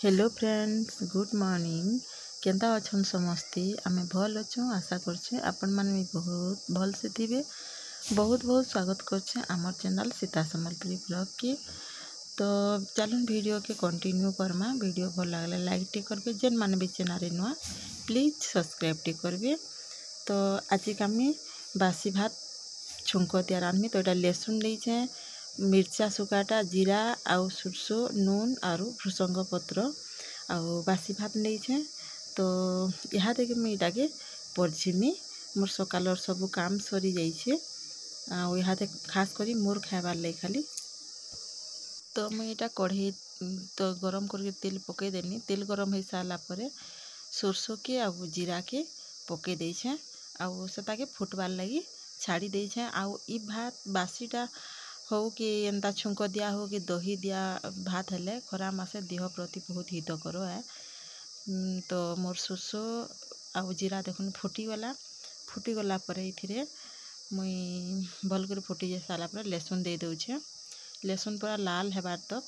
Hello friends, good morning. केंता अच्छन समस्ते? आमे भल अच्छु, आशा करछे आपण माने भी बहुत भल से थिबे। बहुत बहुत स्वागत करछे आमर चैनल सीता संबलपुरी ब्लॉग के। तो चलन वीडियो के कंटिन्यू करमा। वीडियो भल लागले लाइक टे करबे, जेन माने भी चैनल रे नुआ प्लीज सब्सक्राइब टे करबे। तो आज कामी बासी भात छुंक दिया रांधमी। तो एटा लहसुन लेछे, मिर्चा सुकाटा, जीरा आउ सुरसो, नून आरु भृसंग पत्र आउ बासी भात लेछे। तो यहाँ देखे मुझे इटाके परछिमी। मोर सकालर सबू काम सरी जाइछे। आउ यहाँ देख खास करी मोर खाइबार लई खाली। तो मुझे इटा कढ़ई तो गरम करके तेल पकई देनी। तेल गरम हो सारा परे सरसों के आउ जीरा के पकई देछे। आउ सेटाके फुटबार लगी छाड़ी देछे। आउ ई भात बासीटा हो कि एंता छुंक दिया हो कि दही दिया भात हेले खरा मासे देह प्रति बहुत हितकर है। तो मोर सरसो आउ जीरा देखुन फुटी गला परे इथिरे मुई भल कर फुटी जाय सारा परे लहसुन दे दउछे। लहसुन पूरा लाल हेबार तक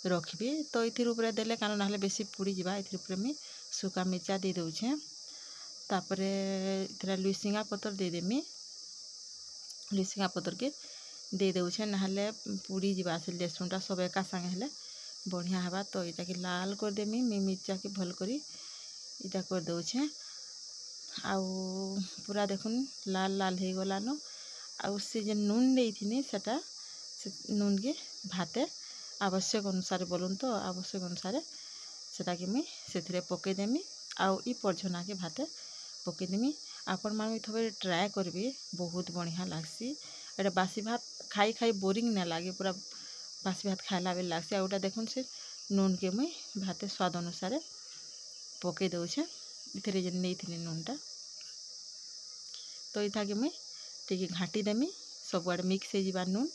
रखबी। तो इथिर ऊपर देले कान ना बेसी पुड़ी जिबा। इथिर ऊपर मी सुका मिर्चा दे दउछे। तापरे इथरा लुइसिंगा पत्र दे देमी। लुइसिंगा पत्र के दे दउछे नहले पुड़ी जिबा से लहसुनटा सब एका संगे हेले बढ़िया हेबा। तो इटा के लाल कर देमी। मिर्चा के भल करी इटा कर दउछे। आउ पूरा देखुन लाल लाल हे गलानो। आउ से जे नून देइथिनी सेटा नून के भाते आवश्यक अनुसार बोलुन तो आवश्यक अनुसार सेटा के मी सेथिरे पकई देमी। आउ ई परछना के भाते पकई देमी। आपण माने थोड़े ट्राई करबे, बहुत बढ़िया लागसी। एटा बासी भात खाई खाई बोरिंग ना लागे, पूरा बासी भात खाइला बेल लागसी। आउटा देखुन से नून के मुई भाते स्वाद अनुसार पकई दउछे। इथिरे जे नेइथिनी नूनटा तो इथा के मुई टिके घाटी देमी सब आड़े मिक्स हो जिबा नून।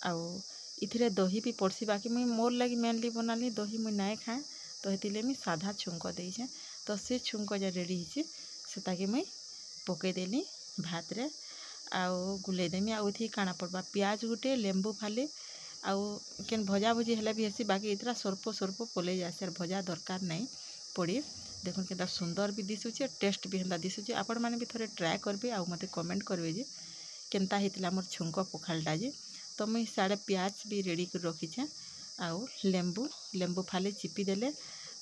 आउ इथिरे दही भी पड़सी, बाकी मुई मोर लगी मेनली बनाली दही मुई नाय खाए। तो हेतिले मी साधा छुंक देइछे। तो से छुंक जे रेडी हिचे सेटाके मुई पकई देली भात रे। आउ गुले देमी। आउ इथि काଣା पड़बा प्याज गुटे, लेंबू फाली आउ केन भजा भुजी हेले भी हेसी। बाकी इतरा सर्प पले जासे भजा दरकार नहीं पड़ी। देखुन केता सुंदर भी दिसुचे, टेस्ट भी हेंदा दिसुचे। आपण माने भी थोड़े ट्राई करबे आउ मते कमेंट करबे जे केनता हेतिला मोर छुंक पखालटा जे। तो मुई साड़े प्याज भी रेडी कर रखीछे। आउ लेंबू फाली चिपी देले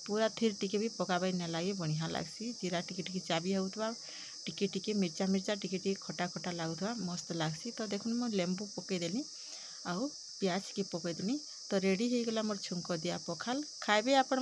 पूरा थिर टिके भी पकाबाई ना लागे बढ़िया लागसी। जीरा टिके टिके चाबी होउतबा, टिके टिके मिर्चा टिके टिके खटा खटा लागुतबा मस्त लागसी। तो देखुन मो लेंबू पकई देली आउ प्याज के पकई देनी। तो रेडी हो गला मोर छुंक दिया पखाल। खाइबे आपण।